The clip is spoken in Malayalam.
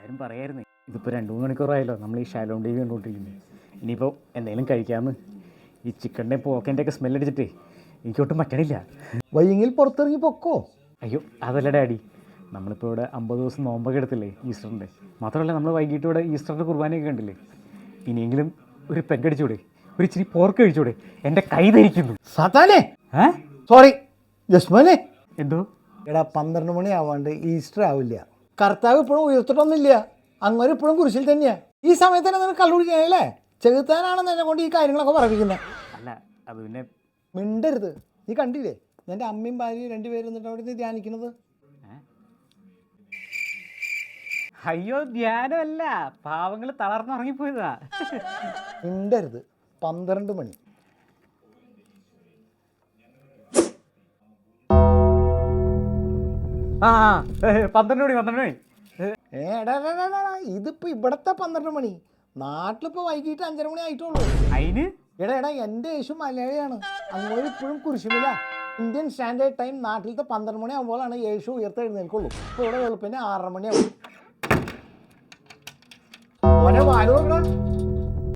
എല്ലാവരും പറയായിരുന്നേ ഇതിപ്പോൾ 2-3 മണിക്കൂറായല്ലോ നമ്മൾ ഈ ഷാലോൺ ടി വി കണ്ടുകൊണ്ടിരിക്കുന്നത്. ഇനിയിപ്പോൾ എന്തെങ്കിലും കഴിക്കാമെന്ന്. ഈ ചിക്കൻ്റെ പോക്കൻ്റെ ഒക്കെ സ്മെല്ലടിച്ചിട്ടേ എനിക്കൊട്ടും പറ്റണില്ല. വൈകിൽ പുറത്തിറങ്ങി പൊക്കോ. അയ്യോ അതല്ല ഡാഡി, നമ്മളിപ്പോൾ ഇവിടെ 50 ദിവസം നോമ്പൊക്കെ എടുത്തില്ലേ ഈസ്റ്ററിൻ്റെ. മാത്രമല്ല നമ്മൾ വൈകിട്ട് ഇവിടെ ഈസ്റ്ററിൻ്റെ കുർബാനയൊക്കെ കണ്ടില്ലേ. ഇനിയെങ്കിലും ഒരു പെങ്കടിച്ചൂടെ, ഒരു ഇച്ചിരി പോർക്ക് കഴിച്ചൂടെ? എൻ്റെ കൈ ധരിക്കുന്നു. സാത്താനെ, സോറി ജസ്മോനെ. എന്തോ എടാ 12 മണി ആവാണ്ട് ഈസ്റ്റർ ആവില്ല. കർത്താവ് ഇപ്പോഴും ഉയർത്തിട്ടൊന്നുമില്ല. അങ്ങനെ ഇപ്പോഴും കുരിശിൽ തന്നെയാണ്. ഈ സമയത്ത് തന്നെ നിനക്ക് കള്ളുപിടിക്കാനല്ലേ? ചെകുത്താനാണെന്ന് എന്നെ കൊണ്ട് ഈ കാര്യങ്ങളൊക്കെ പറയിക്കുന്നത്. അല്ല അത് പിന്നെ മിണ്ടരുത്. നീ കണ്ടില്ലേ എൻ്റെ അമ്മയും ഭാര്യയും 2 പേരും എന്നിട്ട് അവിടെ നിന്ന് ധ്യാനിക്കുന്നത്? അയ്യോ ധ്യാനമല്ല, പാവങ്ങൾ തളർന്നുറങ്ങിപ്പോയതാ. മിണ്ടരുത്. 12 മണി. ആ 12 മണി. എടാ ഇതിപ്പോൾ ഇവിടത്തെ 12 മണി. നാട്ടിലിപ്പോൾ വൈകിട്ട് 5:30 മണി ആയിട്ടുള്ളൂ. അതിന് എടാ എൻ്റെ യേശു മലയാളിയാണ്. അങ്ങോട്ട് ഇപ്പോഴും കുരിശുമില്ല. ഇന്ത്യൻ സ്റ്റാൻഡേർഡ് ടൈം നാട്ടിലത്തെ 12 മണി ആകുമ്പോഴാണ് യേശു ഉയർത്തെഴുന്നേൽക്കുള്ളൂ. ഇപ്പോൾ ഇവിടെ വെളുപ്പിന് 6:30 മണിയാവും. ഓനെ വാല് നോക്കണം.